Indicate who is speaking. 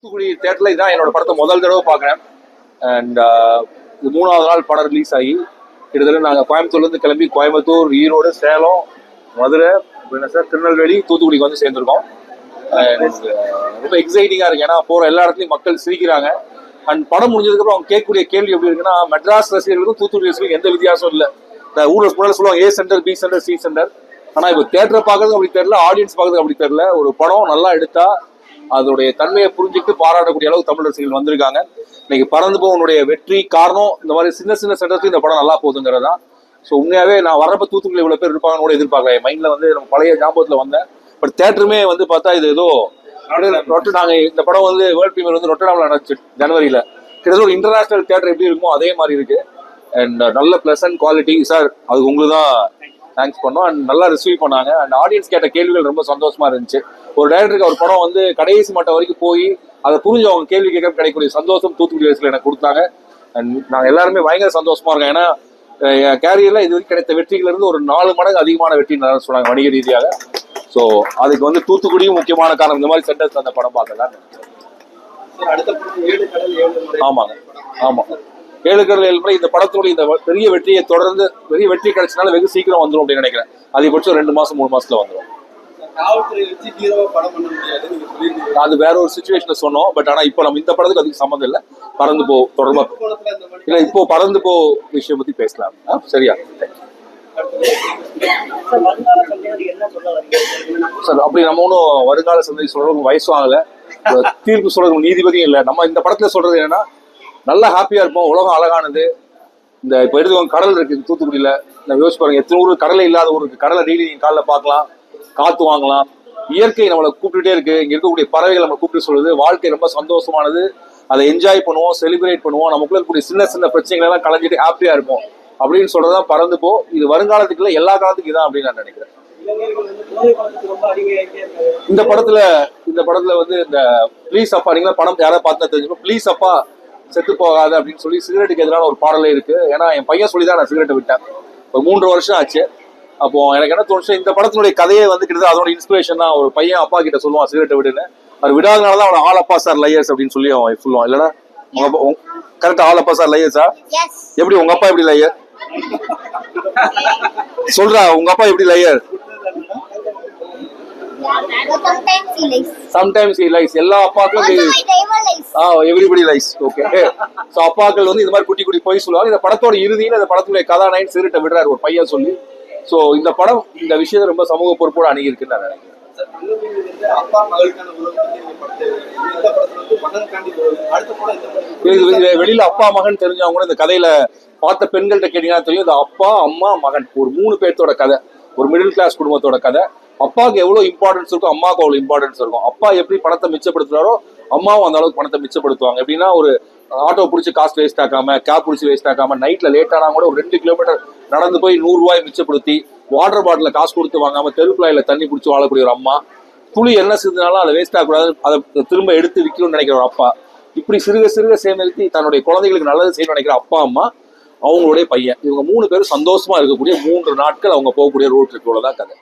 Speaker 1: தூத்துக்குடி தேட்டரில் இதான் என்னோட படத்தை முதல் தடவை பார்க்குறேன். அண்ட் இது 3வது நாள் படம் ரிலீஸ் ஆகி கிட்டத்தட்ட நாங்கள் கோயம்புத்தூர்லேருந்து கிளம்பி கோயம்புத்தூர், ஈரோடு, சேலம், மதுரை, திருநெல்வேலி, தூத்துக்குடிக்கு வந்து சேர்ந்துருக்கோம். ரொம்ப எக்ஸைட்டிங்காக இருக்குது. ஏன்னா போகிற எல்லா இடத்துலையும் மக்கள் சிரிக்கிறாங்க. அண்ட் படம் முடிஞ்சதுக்கப்புறம் அவங்க கேட்கக்கூடிய கேள்வி எப்படி இருக்குன்னா, மெட்ராஸ் ரசிகர்களுக்கும் தூத்துக்குடி ரசிகர்களுக்கும் எந்த வித்தியாசம் இல்லை. இந்த ஊரில் முன்னாடி சொல்லுவாங்க A centre, B centre, C centre. ஆனால் இப்போ தேட்டரை பார்க்கறது அப்படி தெரியல, ஆடியன்ஸ் பார்க்கறது அப்படி தெரியல. ஒரு படம் நல்லா எடுத்தா அதோடைய தன்மையை புரிஞ்சுட்டு பாராட்டக்கூடிய அளவுக்கு தமிழ் ரசிகர்கள் வந்திருக்காங்க. இன்னைக்கு பறந்து போவனுடைய வெற்றி காரணம் இந்த மாதிரி சின்ன சின்ன சென்டர்ஸ்க்கு இந்த படம் நல்லா போகுதுங்கிறது தான். ஸோ உண்மையாவே நான் வரப்ப தூத்துக்குடி இவ்வளோ பேர் இருப்பாங்கன்னு கூட எதிர்பார்க்கல. என் மைண்ட்ல வந்து நம்ம பழைய ஞாபகத்தில் வந்தேன். பட் தேட்டருமே வந்து பார்த்தா இது ஏதோ நாங்கள் இந்த படம் வந்து வேர்ல்ட் பிரீமியர் வந்து ரொட்டர்டாமில் நடந்துச்சு ஜனவரியில். கிட்டத்தட்ட ஒரு இன்டர்நேஷனல் தேட்டர் எப்படி இருக்குமோ அதே மாதிரி இருக்கு. அண்ட் நல்ல பிளசன்ட் குவாலிட்டி சார், அதுக்கு உங்களுக்கு தான் தேங்க்ஸ் பண்ணோம். அண்ட் நல்லா ரிசீவ் பண்ணாங்க. அண்ட் ஆடியன்ஸ் கேட்ட கேள்விகள் ரொம்ப சந்தோஷமா இருந்துச்சு. ஒரு டைரக்டருக்கு ஒரு படம் வந்து கடைசி மட்டம் வரைக்கும் போய் அதை புரிஞ்சு அவங்க கேள்வி கேட்க கிடைக்கக்கூடிய சந்தோஷம் தூத்துக்குடி வயசுல எனக்கு கொடுத்தாங்க. அண்ட் நாங்கள் எல்லாருமே பயங்கர சந்தோஷமா இருக்கோம். ஏன்னா என் கேரியர்ல இது வரைக்கும் கிடைத்த வெற்றிகள் இருந்து ஒரு 4 மடங்கு அதிகமான வெற்றி சொன்னாங்க வணிக ரீதியாக. ஸோ அதுக்கு வந்து தூத்துக்குடியும் முக்கியமான காரணம். இந்த மாதிரி சென்டர்ஸ் அந்த படம் பார்க்கலாம். ஆமாங்க, ஆமா, 7 கடல் 7 முறை இந்த படத்துடைய இந்த பெரிய வெற்றியை தொடர்ந்து பெரிய வெற்றி கிடைச்சனால வெகு சீக்கிரம் வந்துடும் அப்படின்னு நினைக்கிறேன். அதிகபட்சம் 2 மாசம் 3 மாசத்துல வந்துடும். அது வேற ஒரு சிச்சுவேஷன்ல சொன்னோம். பட் ஆனா இப்போ நம்ம இந்த படத்துக்கு அதுக்கு சம்மந்தம் இல்லை. பறந்து போ தொடர்பா இல்ல, இப்போ பறந்து போ விஷயம் பத்தி பேசலாம். சரியா சார்? அப்படி நம்ம ஒன்றும் வருங்கால சந்ததி சொல்றவங்க வயசும் ஆகல, தீர்ப்பு சொல்றவங்க நீதிபதியும் இல்லை. நம்ம இந்த படத்துல சொல்றது என்னன்னா, நல்லா ஹாப்பியா இருப்போம். உலகம் அழகானது. இந்த இப்போ எடுத்துக்கோங்க, கடல் இருக்கு தூத்துக்குடியில. நான் யோசிச்சு பாருங்க, எத்தனை ஊர் கடலை இல்லாத ஊர் இருக்கு. கடலை டெய்லி நீங்க காலைல பார்க்கலாம், காத்து வாங்கலாம். இயற்கை நம்மளை கூப்பிட்டுட்டே இருக்கு. இங்க இருக்கக்கூடிய பறவைகள் நம்ம கூப்பிட்டு சொல்லுது. வாழ்க்கை ரொம்ப சந்தோஷமானது. அதை என்ஜாய் பண்ணுவோம், செலிப்ரேட் பண்ணுவோம். நமக்குள்ள இருக்கக்கூடிய சின்ன சின்ன பிரச்சனைகள் எல்லாம் கலைஞ்சிட்டு ஹாப்பியா இருப்போம் அப்படின்னு சொல்றதா பறந்து போ. இது வருங்காலத்துக்கு இல்லை, எல்லா காலத்துக்கும் இதான் அப்படின்னு நான் நினைக்கிறேன். இந்த படத்துல வந்து இந்த ப்ளீஸ் அப்பா, நீங்களா படம் யாராவது பார்த்தா தெரிஞ்சுக்கணும். ப்ளீஸ் அப்பா செத்து போகாது அப்படின்னு சொல்லி சிகரெட்டுக்கு எதிரான ஒரு பாடலே இருக்கு. ஏன்னா என் பையன் சொல்லி தான் நான் சிகரெட்டை விட்டேன். ஒரு 3 வருஷம் ஆச்சு. அப்போ எனக்கு என்ன தோணுச்சு, இந்த படத்தினுடைய கதையை வந்து கிட்டத்தட்ட அதோட இன்ஸ்பிரேஷன் தான். ஒரு பையன் அப்பா கிட்ட சொல்லுவான் சிகரெட்டை விடுன்னு. அவர் விடாதனாலதான் அவனை ஆல் அப்பா சார் லையர்ஸ் அப்படின்னு சொல்லி அவன் சொல்லுவான். இல்லைன்னா கரெக்டா ஆல் அப்பா சார் லையர்ஸா? எப்படி உங்க அப்பா எப்படி லையர் சொல்றா? உங்க அப்பா எப்படி லையர்? Sometimes he lies. எல்லா அப்பாக்களும் எவ்ரிபடி லைஸ். ஓகே. சோ அப்பாக்கள் வந்து இந்த மாதிரி குட்டி குட்டி போய் சொல்லுவாங்க. இந்த படத்தோட இறுதியில இந்த படத்துடைய கதாநாயகன் சிகரெட்டை விடுறாரு ஒரு பையன் சொல்லி. சோ இந்த படம் இந்த விஷயத்தை ரொம்ப சமூக பொறுப்போடு அணுகி இருக்குன்னு நான் நினைக்கிறேன். வெளியில அப்பா மகன் தெரிஞ்சவங்க கூட இந்த கதையில பார்த்த பெண்கள்கிட்ட கேட்டீங்கன்னா தெரியும். இந்த அப்பா, அம்மா, மகன் ஒரு 3 பேர்த்தோட கதை. ஒரு மிடில் கிளாஸ் குடும்பத்தோட கதை. அப்பாவுக்கு எவ்வளவு இம்பார்ட்டன்ஸ் இருக்கும், அம்மாவுக்கு அவ்வளவு இம்பார்ட்டன்ஸ் இருக்கும். அப்பா எப்படி பணத்தை மிச்சப்படுத்துறாரோ அம்மாவும் அந்த அளவுக்கு பணத்தை மிச்சப்படுத்துவாங்க. எப்படின்னா, ஒரு ஆட்டோ பிடிச்சி காஸ்ட் வேஸ்ட் ஆக்காம, கேப் பிடிச்சி வேஸ்ட் ஆக்காம, நைட்ல லேட் ஆனா கூட ஒரு 2 கிலோமீட்டர் நடந்து போய் 100 ரூபாய் மிச்சப்படுத்தி, வாட்டர் பாட்டில காசு கொடுத்து வாங்காம தெருக்குழாயில தண்ணி பிடிச்சி வாழக்கூடிய ஒரு அம்மா, துளி என்ன செஞ்சாலும் அதை வேஸ்ட் ஆகக்கூடாது, அதை திரும்ப எடுத்து விற்கணும்னு நினைக்கிற ஒரு அப்பா, இப்படி சிறுக சிறுக சேமித்து தன்னுடைய குழந்தைகளுக்கு நல்லது செய்யணும்னு நினைக்கிற அப்பா, அம்மா, அவங்களுடைய பையன், இவங்க 3 பேரும் சந்தோஷமா இருக்கக்கூடிய 3 நாட்கள் அவங்க போகக்கூடிய ரோட் ட்ரிப்போட தான் கதை.